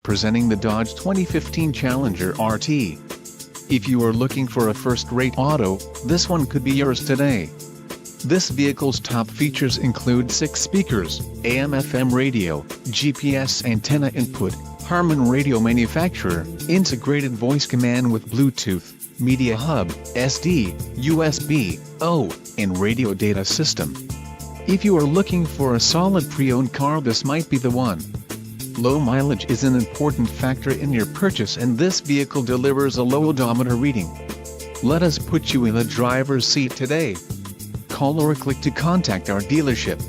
presenting the Dodge 2015 Challenger RT. If you are looking for a first-rate auto, this one could be yours today. This vehicle's top features include 6 speakers, AM/FM radio, GPS antenna input, Harman radio manufacturer, integrated voice command with Bluetooth, media hub, SD, USB, O, and radio data system. If you are looking for a solid pre-owned car, this might be the one. Low mileage is an important factor in your purchase, and this vehicle delivers a low odometer reading. Let us put you in the driver's seat today. Call or click to contact our dealership.